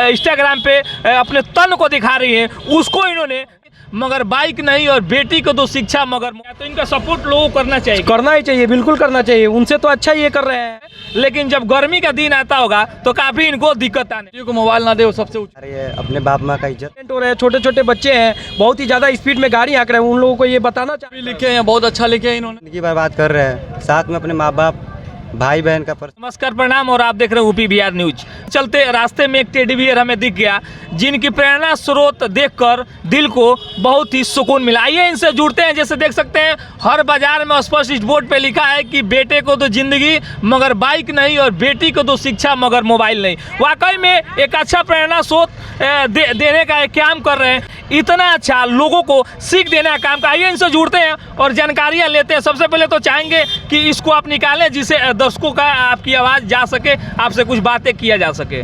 Instagram पे अपने तन को दिखा रही हैं, उसको इन्होंने मगर बाइक नहीं और बेटी को तो शिक्षा मगर, तो इनका सपोर्ट लोगों को करना चाहिए। करना ही चाहिए, बिल्कुल करना चाहिए। उनसे तो अच्छा ये कर रहे हैं, लेकिन जब गर्मी का दिन आता होगा तो काफी इनको दिक्कत आने को मोबाइल ना दे वो सबसे अपने बाप माँ का इज्जत हो रहा है। छोटे छोटे बच्चे हैं, बहुत ही ज्यादा स्पीड में गाड़ी हाँक रहे हैं, उन लोगों को ये बताना चाहिए। लिखे हैं, बहुत अच्छा लिखे हैं इन्होंने। जिंदगी बर्बाद कर रहे हैं, साथ में अपने माँ बाप भाई बहन का नमस्कार, प्रणाम, और आप देख रहे हैं यूपी बिहार न्यूज। चलते रास्ते में एक टेडी बियर हमें दिख गया, जिनकी प्रेरणा स्रोत देखकर दिल को बहुत ही सुकून मिला। आइए इनसे जुड़ते हैं। जैसे देख सकते हैं हर बाजार में स्पष्ट बोर्ड पे लिखा है कि बेटे को तो जिंदगी मगर बाइक नहीं और बेटी को तो शिक्षा मगर मोबाइल नहीं। वाकई में एक अच्छा प्रेरणा स्रोत देने का एक काम कर रहे हैं, इतना अच्छा लोगों को सीख देने का काम। आइए इनसे जुड़ते हैं और जानकारियाँ लेते हैं। सबसे पहले तो चाहेंगे कि इसको आप निकालें, जिसे दर्शकों का आपकी आवाज़ जा सके, आपसे कुछ बातें किया जा सके।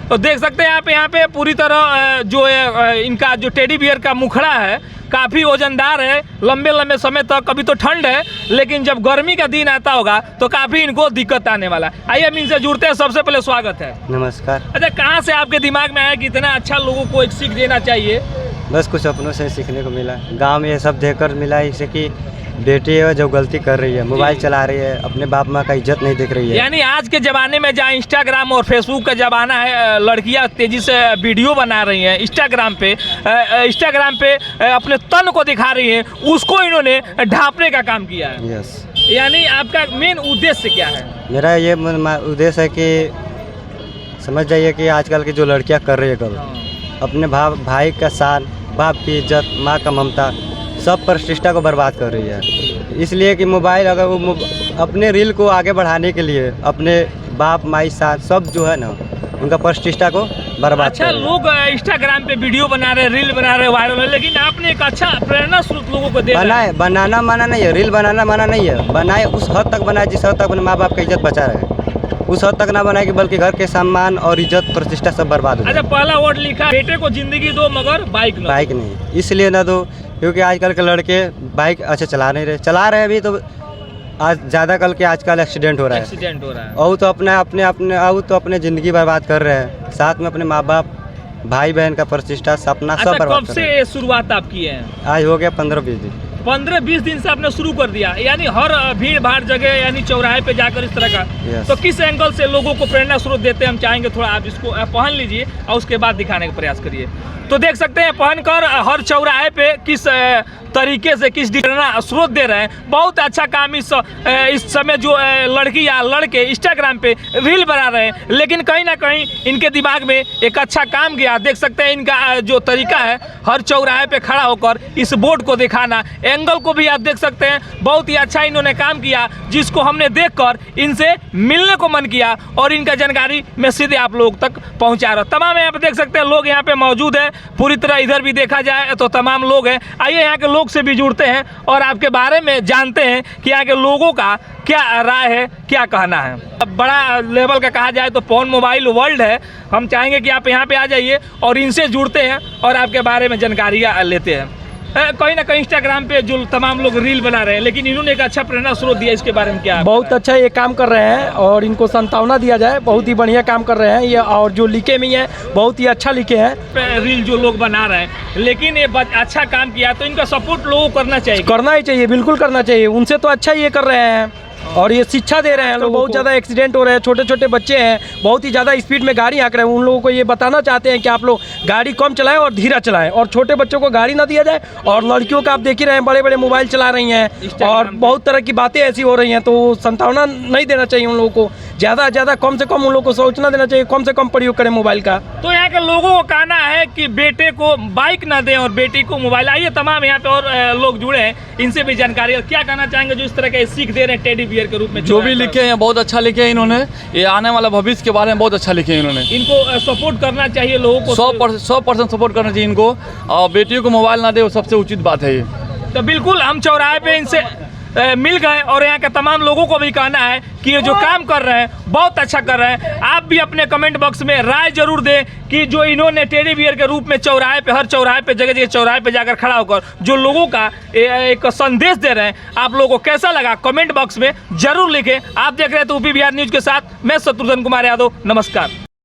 तो देख सकते हैं आप यहाँ पे पूरी तरह जो है इनका जो टेडी बियर का मुखड़ा है काफ़ी वजनदार है, लंबे लंबे समय तक। अभी तो ठंड है, लेकिन जब गर्मी का दिन आता होगा तो काफ़ी इनको दिक्कत आने वाला है। आइए हम इनसे जुड़ते हैं। सबसे पहले स्वागत है। नमस्कार। अच्छा, कहाँ से आपके दिमाग में आया कि इतना अच्छा लोगों को एक सीख देना चाहिए? बस कुछ अपनों से सीखने को मिला, गांव में ये सब देखकर मिला, इससे कि बेटी है जो गलती कर रही है, मोबाइल चला रही है, अपने बाप माँ का इज्जत नहीं देख रही है। यानी आज के ज़माने में जहाँ इंस्टाग्राम और फेसबुक का ज़माना है, लड़कियाँ तेज़ी से वीडियो बना रही हैं इंस्टाग्राम पे अपने तन को दिखा रही हैं, उसको इन्होंने ढांपने का काम किया है। यस। यानी आपका मेन उद्देश्य क्या है? मेरा ये उद्देश्य है कि समझ जाइए कि आजकल की जो लड़कियाँ कर रही है गलत, अपने भाई का शान, बाप की इज्जत, माँ का ममता, सब प्रतिष्ठा को बर्बाद कर रही है। इसलिए कि मोबाइल अगर वो अपने रील को आगे बढ़ाने के लिए अपने बाप माई साथ सब जो है ना उनका प्रतिष्ठा को बर्बाद अच्छा, लोग इंस्टाग्राम पे वीडियो बना रहे, रील बना रहे, वायरल है, लेकिन आपने एक अच्छा प्रेरणा स्रोत लोगों को बनाना माना नहीं है, रील बनाना माना नहीं है। बनाए उस हद तक बनाए जिस हद तक अपने माँ बाप की इज्जत बचा रहे, उस हद तक ना बनाए कि बल्कि घर के सम्मान और इज्जत प्रतिष्ठा सब बर्बाद हो। अच्छा, पहला वर्ड लिखा बेटे को जिंदगी दो मगर बाइक नहीं, इसलिए ना दो क्योंकि आजकल के लड़के बाइक अच्छा चला रहे अभी तो आज ज़्यादा कल के आजकल एक्सीडेंट हो रहा है और तो अपने ज़िंदगी बर्बाद कर रहे हैं, साथ में अपने माँ बाप भाई बहन का प्रतिष्ठा सपना सब बर्बाद कब से शुरुआत आप की है? आज हो गया 15-20 दिन। 15-20 दिन से आपने शुरू कर दिया, यानी हर भीड़ भाड़ जगह यानी चौराहे पे जाकर इस तरह का। तो किस एंगल से लोगों को प्रेरणा स्रोत देते हैं, हम चाहेंगे थोड़ा आप इसको पहन लीजिए और उसके बाद दिखाने का प्रयास करिए। तो देख सकते हैं पहनकर हर चौराहे पे किस तरीके से किस प्रेरणा स्रोत दे रहे हैं। बहुत अच्छा काम इस समय जो लड़की या लड़के इंस्टाग्राम पे रील बना रहे हैं, लेकिन कहीं ना कहीं इनके दिमाग में एक अच्छा काम गया। देख सकते हैं इनका जो तरीका है हर चौराहे पे खड़ा होकर इस बोर्ड को दिखाना, एंगल को भी आप देख सकते हैं, बहुत ही अच्छा इन्होंने काम किया, जिसको हमने देखकर इनसे मिलने को मन किया और इनका जानकारी मैं सीधे आप लोग तक पहुंचा रहा हूं। तमाम यहाँ पे देख सकते हैं लोग यहाँ पे मौजूद है, पूरी तरह इधर भी देखा जाए तो तमाम लोग हैं। आइए यहाँ के लोग से भी जुड़ते हैं और आपके बारे में जानते हैं कि यहाँ के लोगों का क्या राय है, क्या कहना है। बड़ा लेवल का कहा जाए तो पवन मोबाइल वर्ल्ड है। हम चाहेंगे कि आप यहाँ पे आ जाइए और इनसे जुड़ते हैं और आपके बारे में जानकारियाँ लेते हैं। कहीं ना कहीं इंस्टाग्राम पे जो तमाम लोग रील बना रहे हैं, लेकिन इन्होंने एक अच्छा प्रेरणा स्रोत दिया, इसके बारे में क्या? बहुत अच्छा ये काम कर रहे हैं और इनको सांत्वना दिया जाए, बहुत ही बढ़िया काम कर रहे हैं ये। और जो लिखे भी हैं बहुत ही अच्छा लिखे हैं रील जो लोग बना रहे हैं, लेकिन ये अच्छा काम किया तो इनका सपोर्ट लोगों को करना चाहिए। करना ही चाहिए, बिल्कुल करना चाहिए। उनसे तो अच्छा ये कर रहे हैं और ये शिक्षा दे रहे हैं लोग। बहुत ज़्यादा एक्सीडेंट हो रहे हैं, छोटे छोटे बच्चे हैं, बहुत ही ज़्यादा स्पीड में गाड़ी हाँक रहे हैं। उन लोगों को ये बताना चाहते हैं कि आप लोग गाड़ी कम चलाएं और धीरा चलाएं और छोटे बच्चों को गाड़ी ना दिया जाए। और लड़कियों का आप देख ही रहे हैं, बड़े बड़े मोबाइल चला रही हैं और बहुत तरह की बातें ऐसी हो रही हैं, तो सांत्वना नहीं देना चाहिए उन लोगों को। ज़्यादा से ज़्यादा कम से कम उन लोगों को सोचना देना चाहिए, कम से कम प्रयोग करें मोबाइल का। तो यहाँ के लोगों को कहना है कि बेटे को बाइक ना दें और बेटी को मोबाइल। आइए तमाम यहाँ पे और लोग जुड़े हैं, इनसे भी जानकारी। और क्या कहना चाहेंगे जो इस तरह के सीख दे रहे हैं टेडी बियर के रूप में? जो भी लिखे हैं बहुत अच्छा लिखे हैं इन्होंने, ये आने वाला भविष्य के बारे में बहुत अच्छा लिखे हैं इन्होंने। इनको सपोर्ट करना चाहिए लोगों को, 100% सपोर्ट करना चाहिए इनको। और बेटियों को मोबाइल ना दे वो सबसे उचित बात है ये। तो बिल्कुल हम चौराहे पे इनसे मिल गए और यहाँ के तमाम लोगों को भी कहना है कि ये जो काम कर रहे हैं बहुत अच्छा कर रहे हैं। आप भी अपने कमेंट बॉक्स में राय जरूर दें कि जो इन्होंने टेडी बियर के रूप में चौराहे पे, हर चौराहे पे, जगह जगह चौराहे पे जाकर खड़ा होकर जो लोगों का एक संदेश दे रहे हैं, आप लोगों को कैसा लगा कमेंट बॉक्स में जरूर लिखें। आप देख रहे हैं यूपी बिहार न्यूज के साथ मैं शत्रुघ्न कुमार यादव। नमस्कार।